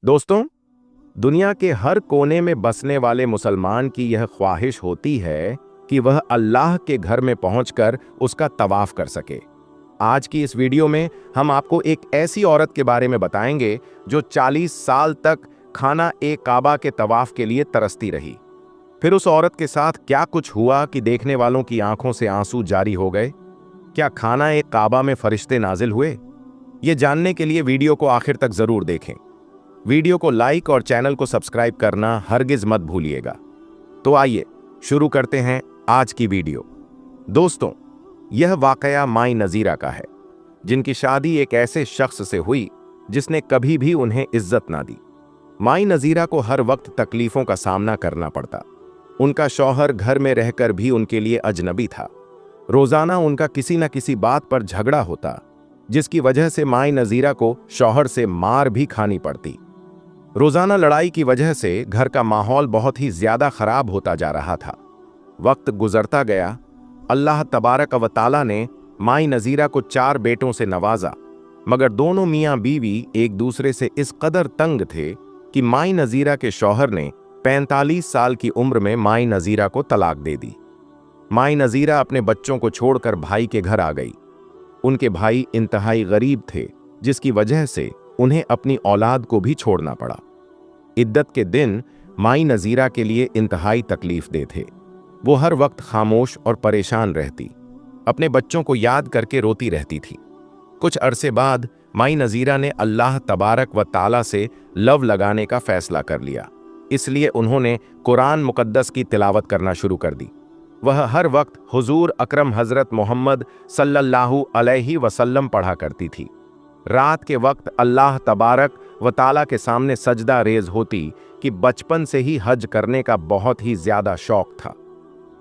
दोस्तों, दुनिया के हर कोने में बसने वाले मुसलमान की यह ख्वाहिश होती है कि वह अल्लाह के घर में पहुंचकर उसका तवाफ कर सके। आज की इस वीडियो में हम आपको एक ऐसी औरत के बारे में बताएंगे जो 40 साल तक खाना ए काबा के तवाफ के लिए तरसती रही। फिर उस औरत के साथ क्या कुछ हुआ कि देखने वालों की आंखों से आंसू जारी हो गए। क्या खाना ए काबा में फरिश्ते नाजिल हुए? ये जानने के लिए वीडियो को आखिर तक जरूर देखें। वीडियो को लाइक और चैनल को सब्सक्राइब करना हरगिज मत भूलिएगा। तो आइए शुरू करते हैं आज की वीडियो। दोस्तों, यह वाकया माई नजीरा का है, जिनकी शादी एक ऐसे शख्स से हुई जिसने कभी भी उन्हें इज्जत ना दी। माई नजीरा को हर वक्त तकलीफों का सामना करना पड़ता। उनका शौहर घर में रहकर भी उनके लिए अजनबी था। रोजाना उनका किसी न किसी बात पर झगड़ा होता, जिसकी वजह से माई नजीरा को शौहर से मार भी खानी पड़ती। रोजाना लड़ाई की वजह से घर का माहौल बहुत ही ज्यादा खराब होता जा रहा था। वक्त गुजरता गया। अल्लाह तबारक व तआला ने माई नजीरा को 4 बेटों से नवाजा, मगर दोनों मियां बीवी एक दूसरे से इस कदर तंग थे कि माई नजीरा के शौहर ने 45 साल की उम्र में माई नजीरा को तलाक दे दी। माई नजीरा अपने बच्चों को छोड़कर भाई के घर आ गई। उनके भाई इंतहाई गरीब थे, जिसकी वजह से उन्हें अपनी औलाद को भी छोड़ना पड़ा। इद्दत के दिन माई नजीरा के लिए इंतहाई तकलीफदेह थे। वो हर वक्त खामोश और परेशान रहती, अपने बच्चों को याद करके रोती रहती थी। कुछ अरसे बाद माई नजीरा ने अल्लाह तबारक व तआला से लव लगाने का फैसला कर लिया। इसलिए उन्होंने कुरान मुकद्दस की तिलावत करना शुरू कर दी। वह हर वक्त हुजूर अकरम हजरत मोहम्मद सल्लल्लाहु अलैहि वसल्लम पढ़ा करती थी। रात के वक्त अल्लाह तबारक व तआला के सामने सजदा रेज होती कि बचपन से ही हज करने का बहुत ही ज्यादा शौक था।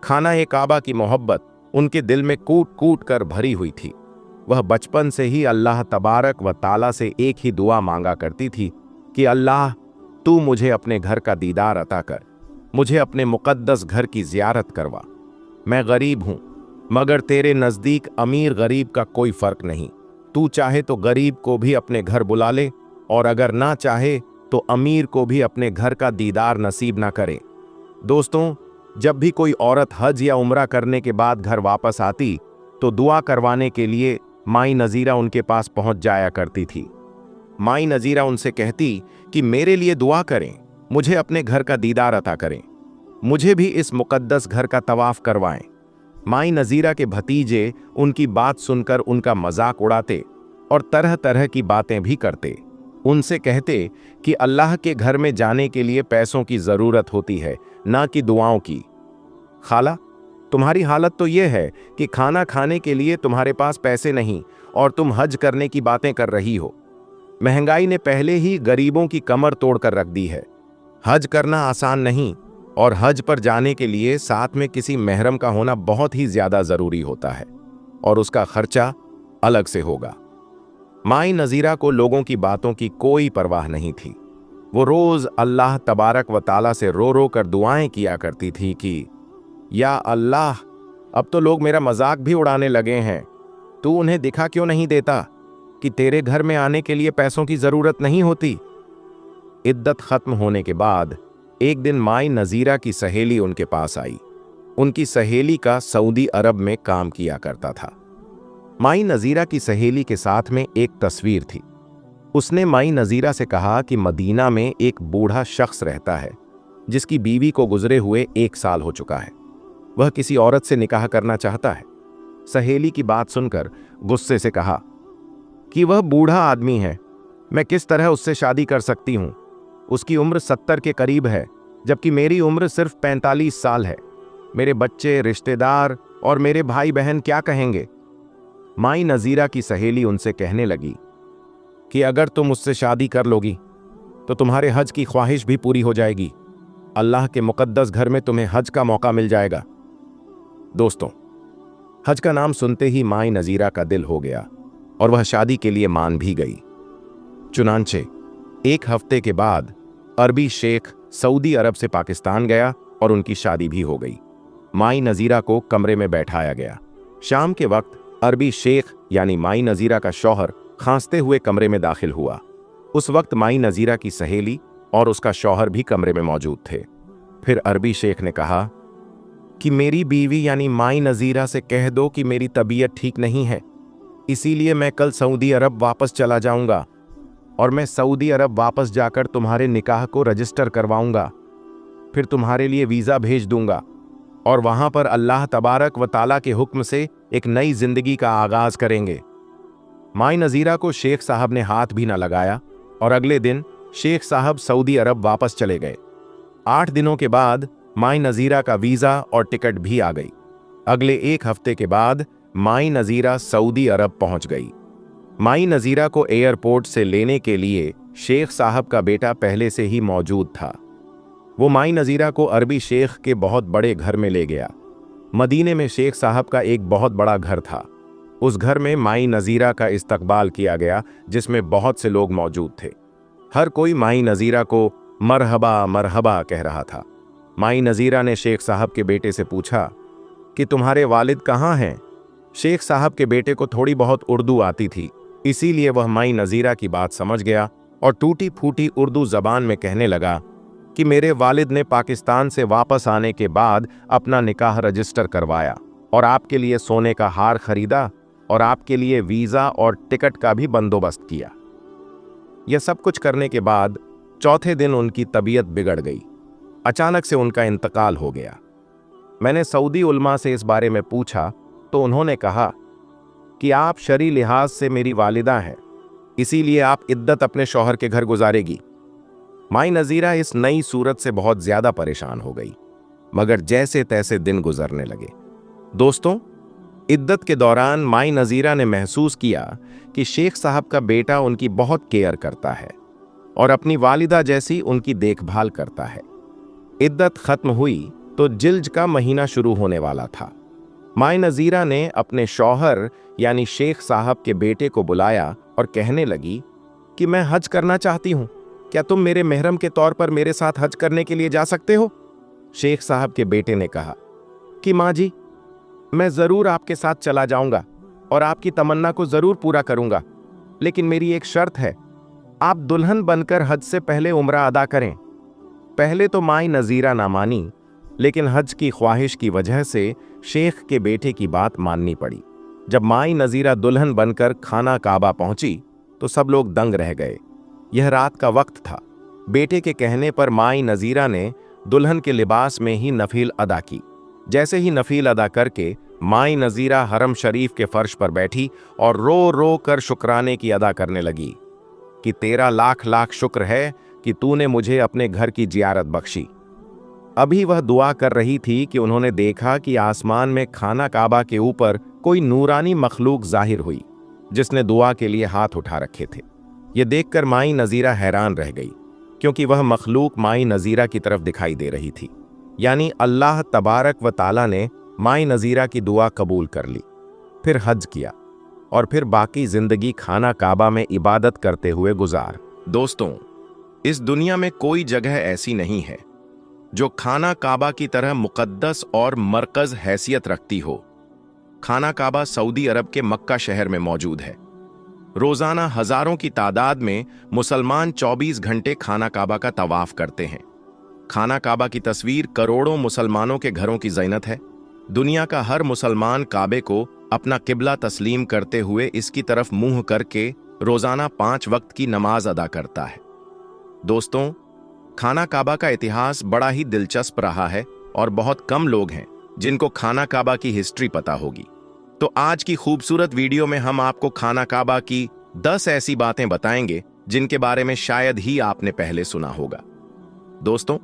खाना ए काबा की मोहब्बत उनके दिल में कूट कूट कर भरी हुई थी। वह बचपन से ही अल्लाह तबारक व तआला से एक ही दुआ मांगा करती थी कि अल्लाह, तू मुझे अपने घर का दीदार अता कर, मुझे अपने मुकद्दस घर की जियारत करवा। मैं गरीब हूं, मगर तेरे नजदीक अमीर गरीब का कोई फर्क नहीं। तू चाहे तो गरीब को भी अपने घर बुला ले, और अगर ना चाहे तो अमीर को भी अपने घर का दीदार नसीब ना करे। दोस्तों, जब भी कोई औरत हज या उम्रा करने के बाद घर वापस आती तो दुआ करवाने के लिए माई नजीरा उनके पास पहुंच जाया करती थी। माई नजीरा उनसे कहती कि मेरे लिए दुआ करें, मुझे अपने घर का दीदार अता करें, मुझे भी इस मुकद्दस घर का तवाफ करवाएं। माई नजीरा के भतीजे उनकी बात सुनकर उनका मजाक उड़ाते और तरह तरह की बातें भी करते। उनसे कहते कि अल्लाह के घर में जाने के लिए पैसों की जरूरत होती है, ना कि दुआओं की। खाला, तुम्हारी हालत तो यह है कि खाना खाने के लिए तुम्हारे पास पैसे नहीं और तुम हज करने की बातें कर रही हो। महंगाई ने पहले ही गरीबों की कमर तोड़कर रख दी है। हज करना आसान नहीं, और हज पर जाने के लिए साथ में किसी महरम का होना बहुत ही ज्यादा जरूरी होता है, और उसका खर्चा अलग से होगा। माई नजीरा को लोगों की बातों की कोई परवाह नहीं थी। वो रोज अल्लाह तबारक व तआला से रो रो कर दुआएं किया करती थी कि या अल्लाह, अब तो लोग मेरा मजाक भी उड़ाने लगे हैं। तू उन्हें दिखा क्यों नहीं देता कि तेरे घर में आने के लिए पैसों की जरूरत नहीं होती। इद्दत खत्म होने के बाद एक दिन माई नजीरा की सहेली उनके पास आई। उनकी सहेली का सऊदी अरब में काम किया करता था। माई नजीरा की सहेली के साथ में एक तस्वीर थी। उसने माई नजीरा से कहा कि मदीना में एक बूढ़ा शख्स रहता है, जिसकी बीवी को गुजरे हुए 1 साल हो चुका है। वह किसी औरत से निकाह करना चाहता है। सहेली की बात सुनकर गुस्से से कहा कि वह बूढ़ा आदमी है, मैं किस तरह उससे शादी कर सकती हूं? उसकी उम्र 70 के करीब है, जबकि मेरी उम्र सिर्फ 45 साल है। मेरे बच्चे, रिश्तेदार और मेरे भाई बहन क्या कहेंगे? माई नजीरा की सहेली उनसे कहने लगी कि अगर तुम उससे शादी कर लोगी तो तुम्हारे हज की ख्वाहिश भी पूरी हो जाएगी। अल्लाह के मुकद्दस घर में तुम्हें हज का मौका मिल जाएगा। दोस्तों, हज का नाम सुनते ही माई नजीरा का दिल हो गया और वह शादी के लिए मान भी गई। चुनांचे 1 हफ्ते के बाद अरबी शेख सऊदी अरब से पाकिस्तान गया और उनकी शादी भी हो गई। माई नजीरा को कमरे में बैठाया गया। शाम के वक्त अरबी शेख यानी माई नजीरा का शौहर खांसते हुए कमरे में दाखिल हुआ। उस वक्त माई नजीरा की सहेली और उसका शौहर भी कमरे में मौजूद थे। फिर अरबी शेख ने कहा कि मेरी बीवी यानी माई नजीरा से कह दो कि मेरी तबीयत ठीक नहीं है, इसीलिए मैं कल सऊदी अरब वापस चला जाऊंगा और मैं सऊदी अरब वापस जाकर तुम्हारे निकाह को रजिस्टर करवाऊंगा। फिर तुम्हारे लिए वीज़ा भेज दूंगा और वहां पर अल्लाह तबारक व ताला के हुक्म से एक नई जिंदगी का आगाज करेंगे। माई नजीरा को शेख साहब ने हाथ भी न लगाया और अगले दिन शेख साहब सऊदी अरब वापस चले गए। 8 दिनों के बाद माई नजीरा का वीज़ा और टिकट भी आ गई। अगले 1 हफ्ते के बाद माई नजीरा सऊदी अरब पहुंच गई। माई नजीरा को एयरपोर्ट से लेने के लिए शेख साहब का बेटा पहले से ही मौजूद था। वो माई नजीरा को अरबी शेख के बहुत बड़े घर में ले गया। मदीने में शेख साहब का एक बहुत बड़ा घर था। उस घर में माई नजीरा का इस्तकबाल किया गया, जिसमें बहुत से लोग मौजूद थे। हर कोई माई नजीरा को मरहबा मरहबा कह रहा था। माई नजीरा ने शेख साहब के बेटे से पूछा कि तुम्हारे वालिद कहाँ हैं? शेख साहब के बेटे को थोड़ी बहुत उर्दू आती थी, इसीलिए वह माई नजीरा की बात समझ गया और टूटी फूटी उर्दू जबान में कहने लगा कि मेरे वालिद ने पाकिस्तान से वापस आने के बाद अपना निकाह रजिस्टर करवाया और आपके लिए सोने का हार खरीदा और आपके लिए वीज़ा और टिकट का भी बंदोबस्त किया। यह सब कुछ करने के बाद चौथे दिन उनकी तबीयत बिगड़ गई। अचानक से उनका इंतकाल हो गया। मैंने सऊदी उलमा से इस बारे में पूछा तो उन्होंने कहा कि आप शरी लिहाज से मेरी वालिदा हैं, इसीलिए आप इद्दत अपने शौहर के घर गुजारेगी। माई नजीरा इस नई सूरत से बहुत ज्यादा परेशान हो गई, मगर जैसे तैसे दिन गुजरने लगे। दोस्तों, इद्दत के दौरान माई नजीरा ने महसूस किया कि शेख साहब का बेटा उनकी बहुत केयर करता है और अपनी वालिदा जैसी उनकी देखभाल करता है। इद्दत खत्म हुई तो जिल्ज का महीना शुरू होने वाला था। माई नजीरा ने अपने शौहर यानी शेख साहब के बेटे को बुलाया और कहने लगी कि मैं हज करना चाहती हूं, क्या तुम मेरे मेहरम के तौर पर मेरे साथ हज करने के लिए जा सकते हो? शेख साहब के बेटे ने कहा कि माँ जी, मैं जरूर आपके साथ चला जाऊंगा और आपकी तमन्ना को जरूर पूरा करूंगा, लेकिन मेरी एक शर्त है, आप दुल्हन बनकर हज से पहले उम्रा अदा करें। पहले तो माई नजीरा ना मानी, लेकिन हज की ख्वाहिश की वजह से शेख के बेटे की बात माननी पड़ी। जब माई नजीरा दुल्हन बनकर खाना काबा पहुंची तो सब लोग दंग रह गए। यह रात का वक्त था। बेटे के कहने पर माई नजीरा ने दुल्हन के लिबास में ही नफील अदा की। जैसे ही नफील अदा करके माई नजीरा हरम शरीफ के फर्श पर बैठी और रो रो कर शुक्राने की अदा करने लगी कि तेरा लाख लाख शुक्र है कि तूने मुझे अपने घर की जियारत बख्शी। अभी वह दुआ कर रही थी कि उन्होंने देखा कि आसमान में खाना काबा के ऊपर कोई नूरानी मखलूक जाहिर हुई, जिसने दुआ के लिए हाथ उठा रखे थे। यह देखकर माई नजीरा हैरान रह गई, क्योंकि वह मखलूक माई नजीरा की तरफ दिखाई दे रही थी। यानी अल्लाह तबारक व ताला ने माई नजीरा की दुआ कबूल कर ली, फिर हज किया और फिर बाकी जिंदगी खाना काबा में इबादत करते हुए गुजार। दोस्तों, इस दुनिया में कोई जगह ऐसी नहीं है जो खाना काबा की तरह मुकद्दस और मरकज हैसियत रखती हो। खाना काबा सऊदी अरब के मक्का शहर में मौजूद है। रोजाना हजारों की तादाद में मुसलमान 24 घंटे खाना काबा का तवाफ करते हैं। खाना काबा की तस्वीर करोड़ों मुसलमानों के घरों की ज़ीनत है। दुनिया का हर मुसलमान काबे को अपना किबला तस्लीम करते हुए इसकी तरफ मुंह करके रोजाना 5 वक्त की नमाज अदा करता है। दोस्तों, खाना काबा का इतिहास बड़ा ही दिलचस्प रहा है और बहुत कम लोग हैं जिनको खाना काबा की हिस्ट्री पता होगी। तो आज की खूबसूरत वीडियो में हम आपको खाना काबा की 10 ऐसी बातें बताएंगे जिनके बारे में शायद ही आपने पहले सुना होगा। दोस्तों,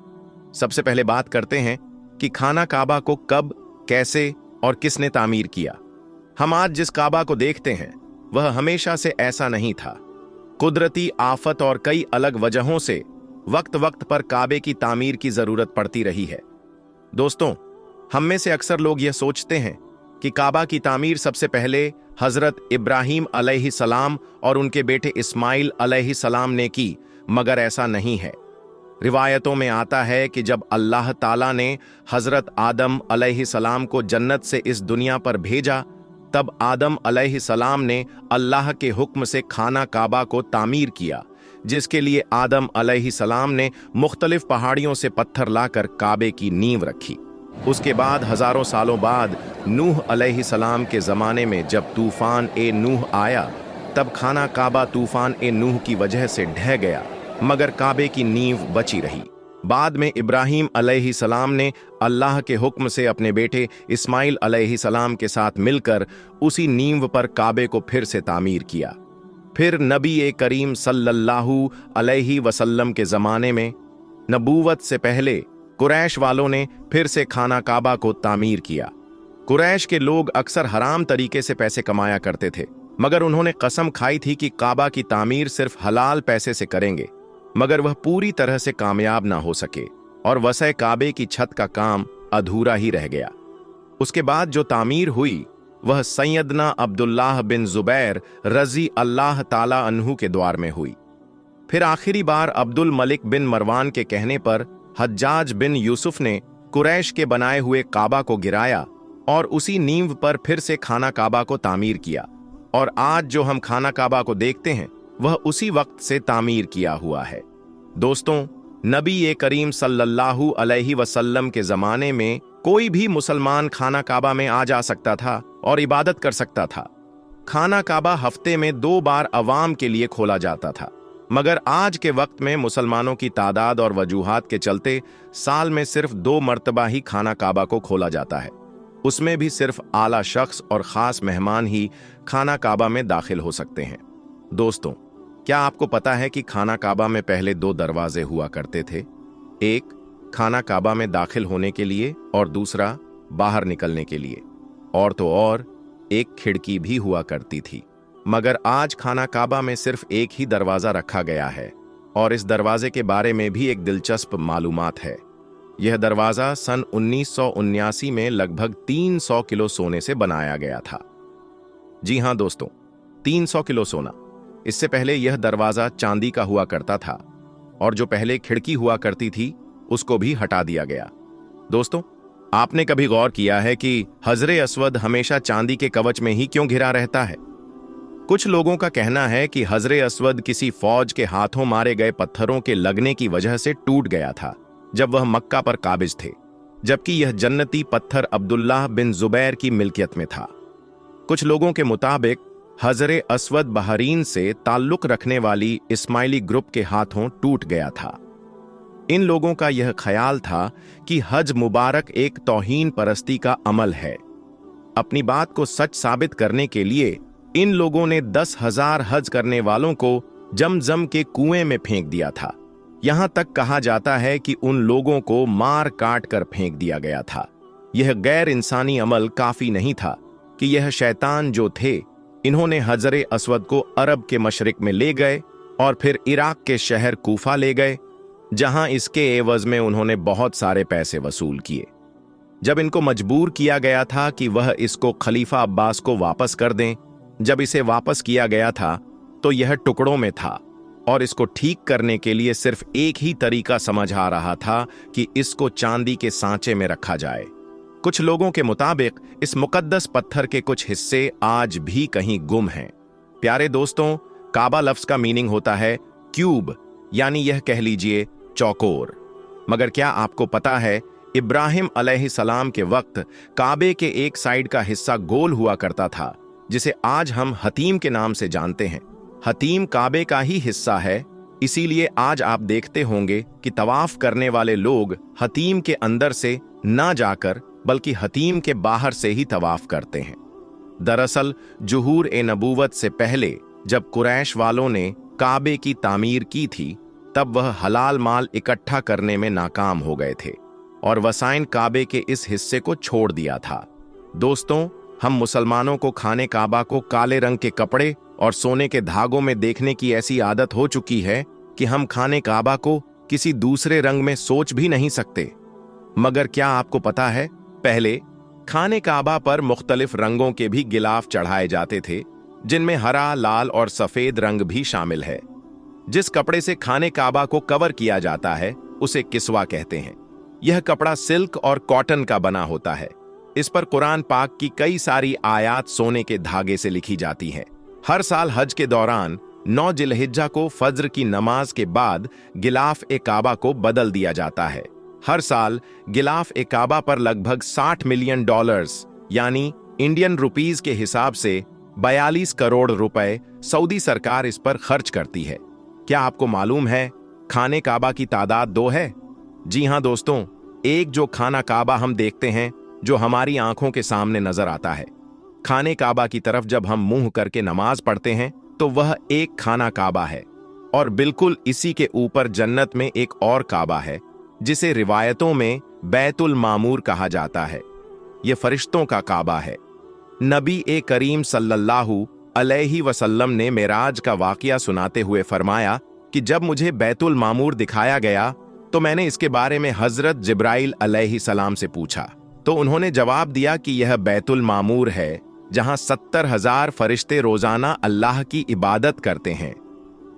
सबसे पहले बात करते हैं कि खाना काबा को कब, कैसे और किसने तामीर किया। हम आज जिस काबा को देखते हैं वह हमेशा से ऐसा नहीं था। कुदरती आफत और कई अलग वजहों से वक्त वक्त पर काबे की तामीर की जरूरत पड़ती रही है। दोस्तों, हम में से अक्सर लोग यह सोचते हैं कि काबा की तामीर सबसे पहले हजरत इब्राहीम अलैहिस्सलाम और उनके बेटे इस्माइल अलैहिस्सलाम ने की, मगर ऐसा नहीं है। रिवायतों में आता है कि जब अल्लाह ताला ने हजरत आदम अलैहिस्सलाम को जन्नत से इस दुनिया पर भेजा, तब आदम अलैहिस्सलाम ने अल्लाह के हुक्म से खाना काबा को तामीर किया, जिसके लिए आदम अलैहिस्सलाम ने मुख्तलिफ पहाड़ियों से पत्थर लाकर काबे की नींव रखी। उसके बाद हजारों सालों बाद नूह अलैहिस्सलाम के ज़माने में जब तूफ़ान ए नूह आया, तब खाना काबा तूफ़ान ए नूह की वजह से ढह गया, मगर काबे की नींव बची रही। बाद में इब्राहीम अलैहिस्सलाम ने अल्लाह के हुक्म से अपने बेटे इस्माइल अलैहिस्सलाम के साथ मिलकर उसी नींव पर काबे को फिर से तामीर किया। फिर नबी करीम सल्लल्लाहु अलैहि वसल्लम के ज़माने में नबूवत से पहले कुरैश वालों ने फिर से खाना काबा को तामीर किया। कुरैश के लोग अक्सर हराम तरीके से पैसे कमाया करते थे, मगर उन्होंने कसम खाई थी कि काबा की तामीर सिर्फ हलाल पैसे से करेंगे, मगर वह पूरी तरह से कामयाब ना हो सके और वसय काबे की छत का काम अधूरा ही रह गया। उसके बाद जो तामीर हुई वह सैयदना अब्दुल्लाह बिन जुबैर रजी अल्लाह ताला अन्हु के द्वार में हुई। फिर आखिरी बार अब्दुल मलिक बिन मरवान के कहने पर हज्जाज बिन यूसुफ ने कुरैश के बनाए हुए काबा को गिराया और उसी नींव पर फिर से खाना काबा को तामीर किया, और आज जो हम खाना काबा को देखते हैं वह उसी वक्त से तामीर किया हुआ है। दोस्तों, नबी करीम सल्लल्लाहु अलैहि वसल्लम के ज़माने में कोई भी मुसलमान खाना काबा में आ जा सकता था और इबादत कर सकता था। खाना काबा हफ्ते में 2 बार अवाम के लिए खोला जाता था, मगर आज के वक्त में मुसलमानों की तादाद और वजूहात के चलते साल में सिर्फ 2 मर्तबा ही खाना काबा को खोला जाता है। उसमें भी सिर्फ आला शख्स और ख़ास मेहमान ही खाना काबा में दाखिल हो सकते हैं। दोस्तों, क्या आपको पता है कि खाना काबा में पहले 2 दरवाजे हुआ करते थे? एक खाना काबा में दाखिल होने के लिए और दूसरा बाहर निकलने के लिए, और तो और एक खिड़की भी हुआ करती थी। मगर आज खाना काबा में सिर्फ एक ही दरवाज़ा रखा गया है, और इस दरवाजे के बारे में भी एक दिलचस्प मालूमात है। यह दरवाज़ा सन 1979 में लगभग 300 किलो सोने से बनाया गया था। जी हाँ दोस्तों, 300 किलो सोना। इससे पहले यह दरवाज़ा चांदी का हुआ करता था, और जो पहले खिड़की हुआ करती थी उसको भी हटा दिया गया। दोस्तों, आपने कभी गौर किया है कि हजरे अस्वद हमेशा चांदी के कवच में ही क्यों घिरा रहता है? कुछ लोगों का कहना है कि हजरे अस्वद किसी फौज के हाथों मारे गए पत्थरों के लगने की वजह से टूट गया था जब वह मक्का पर काबिज थे, जबकि यह जन्नती पत्थर अब्दुल्लाह बिन जुबैर की मिल्कियत में था। कुछ लोगों के मुताबिक हजरे अस्वद बहरीन से ताल्लुक रखने वाली इस्माइली ग्रुप के हाथों टूट गया था। इन लोगों का यह ख्याल था कि हज मुबारक एक तौहीन परस्ती का अमल है। अपनी बात को सच साबित करने के लिए इन लोगों ने 10,000 हज करने वालों को जमजम के कुएं में फेंक दिया था। यहां तक कहा जाता है कि उन लोगों को मार काट कर फेंक दिया गया था। यह गैर इंसानी अमल काफी नहीं था कि यह शैतान जो थे, इन्होंने हजरे अस्वद को अरब के मशरिक में ले गए और फिर इराक के शहर कूफा ले गए, जहां इसके एवज में उन्होंने बहुत सारे पैसे वसूल किए। जब इनको मजबूर किया गया था कि वह इसको खलीफा अब्बास को वापस कर दें, जब इसे वापस किया गया था तो यह टुकड़ों में था, और इसको ठीक करने के लिए सिर्फ एक ही तरीका समझ आ रहा था कि इसको चांदी के सांचे में रखा जाए। कुछ लोगों के मुताबिक इस मुकद्दस पत्थर के कुछ हिस्से आज भी कहीं गुम हैं। प्यारे दोस्तों, काबा लफ्ज का मीनिंग होता है क्यूब, यानी यह कह लीजिए चौकोर। मगर क्या आपको पता है, इब्राहिम अलैहिस्सलाम के वक्त काबे के एक साइड का हिस्सा गोल हुआ करता था, जिसे आज हम हतीम के नाम से जानते हैं। हतीम काबे का ही हिस्सा है, इसीलिए आज आप देखते होंगे कि तवाफ करने वाले लोग हतीम के अंदर से ना जाकर बल्कि हतीम के बाहर से ही तवाफ करते हैं। दरअसल जुहूर ए नबूवत से पहले जब कुरैश वालों ने काबे की तामीर की थी, तब वह हलाल माल इकट्ठा करने में नाकाम हो गए थे और वसाइन काबे के इस हिस्से को छोड़ दिया था। दोस्तों, हम मुसलमानों को खाने काबा को काले रंग के कपड़े और सोने के धागों में देखने की ऐसी आदत हो चुकी है कि हम खाने काबा को किसी दूसरे रंग में सोच भी नहीं सकते। मगर क्या आपको पता है, पहले खाने काबा पर मुख्तलिफ रंगों के भी गिलाफ चढ़ाए जाते थे, जिनमें हरा, लाल और सफेद रंग भी शामिल है। जिस कपड़े से खाने काबा को कवर किया जाता है उसे किस्वा कहते हैं। यह कपड़ा सिल्क और कॉटन का बना होता है। इस पर कुरान पाक की कई सारी आयात सोने के धागे से लिखी जाती हैं। हर साल हज के दौरान 9 जिलहिज्जा को फज्र की नमाज के बाद गिलाफ-ए-काबा को बदल दिया जाता है। हर साल गिलाफ-ए-काबा पर लगभग $60 मिलियन यानी इंडियन रुपीस के हिसाब से 42 करोड़ रुपए सऊदी सरकार इस पर खर्च करती है। क्या आपको मालूम है खाने काबा की तादाद 2 है? जी हां दोस्तों, एक जो खाना काबा हम देखते हैं जो हमारी आंखों के सामने नजर आता है। खाने काबा की तरफ जब हम मुंह करके नमाज पढ़ते हैं तो वह एक खाना काबा है, और बिल्कुल इसी के ऊपर जन्नत में एक और काबा है जिसे रिवायतों में बैतुल मामूर कहा जाता है। यह फरिश्तों का काबा है। नबी ए करीम सल्लल्लाहु अलैहि वसल्लम ने मेराज का वाकया सुनाते हुए फरमाया कि जब मुझे बैतुल मामूर दिखाया गया तो मैंने इसके बारे में हजरत जिब्राइल अलैहिस्सलाम से पूछा, तो उन्होंने जवाब दिया कि यह बैतुल मामूर है जहां 70,000 फरिश्ते रोजाना अल्लाह की इबादत करते हैं,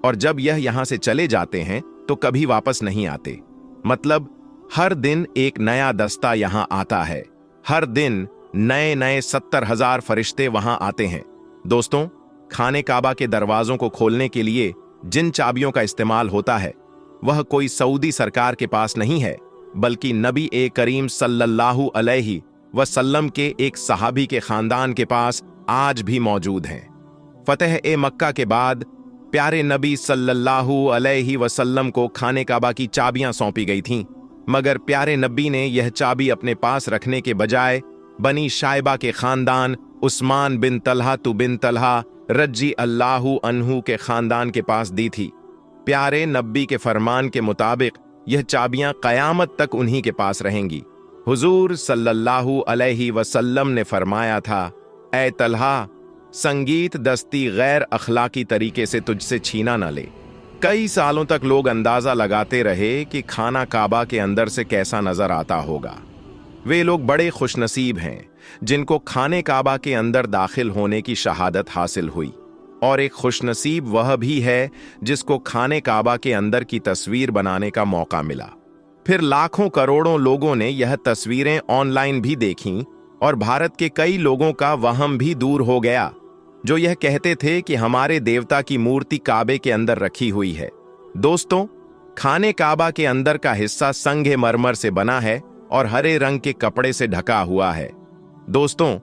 और जब यह यहां से चले जाते हैं तो कभी वापस नहीं आते। मतलब हर दिन एक नया दस्ता यहां आता है, हर दिन नए नए 70,000 फरिश्ते वहां आते हैं। दोस्तों, खाने काबा के दरवाजों को खोलने के लिए जिन चाबियों का इस्तेमाल होता है वह कोई सऊदी सरकार के पास नहीं है, बल्कि नबी ए करीम सल्लल्लाहु अलैहि वसल्लम के एक सहाबी के खानदान के पास आज भी मौजूद हैं। फतह ए मक्का के बाद प्यारे नबी सल्लल्लाहु अलैहि वसल्लम को खाने काबा की चाबियां सौंपी गई थीं, मगर प्यारे नबी ने यह चाबी अपने पास रखने के बजाय बनी शाइबा के खानदान उस्मान बिन तलहा रज्जी अल्लाहु अन्हु के खानदान के पास दी थी। प्यारे नबी के फरमान के मुताबिक यह चाबियां कयामत तक उन्हीं के पास रहेंगी। हुजूर सल्लल्लाहु अलैहि वसल्लम ने फरमाया था, ऐ तलहा, संगीत दस्ती गैर अखलाकी तरीके से तुझसे छीना न ले। कई सालों तक लोग अंदाजा लगाते रहे कि खाना काबा के अंदर से कैसा नजर आता होगा। वे लोग बड़े खुशनसीब हैं जिनको खाने काबा के अंदर दाखिल होने की शहादत हासिल हुई, और एक खुशनसीब वह भी है जिसको खाने काबा के अंदर की तस्वीर बनाने का मौका मिला। फिर लाखों करोड़ों लोगों ने यह तस्वीरें ऑनलाइन भी देखीं, और भारत के कई लोगों का वहम भी दूर हो गया जो यह कहते थे कि हमारे देवता की मूर्ति काबे के अंदर रखी हुई है। दोस्तों, खाने काबा के अंदर का हिस्सा संगे मरमर से बना है और हरे रंग के कपड़े से ढका हुआ है। दोस्तों,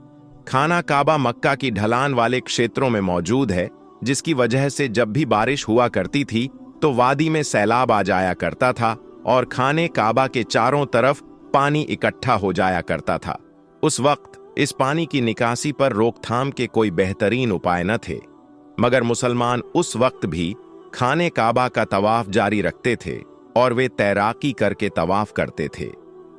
खाना काबा मक्का की ढलान वाले क्षेत्रों में मौजूद है, जिसकी वजह से जब भी बारिश हुआ करती थी तो वादी में सैलाब आ जाया करता था और खाने काबा के चारों तरफ पानी इकट्ठा हो जाया करता था। उस वक्त इस पानी की निकासी पर रोकथाम के कोई बेहतरीन उपाय न थे, मगर मुसलमान उस वक्त भी खाने काबा का तवाफ जारी रखते थे और वे तैराकी करके तवाफ करते थे।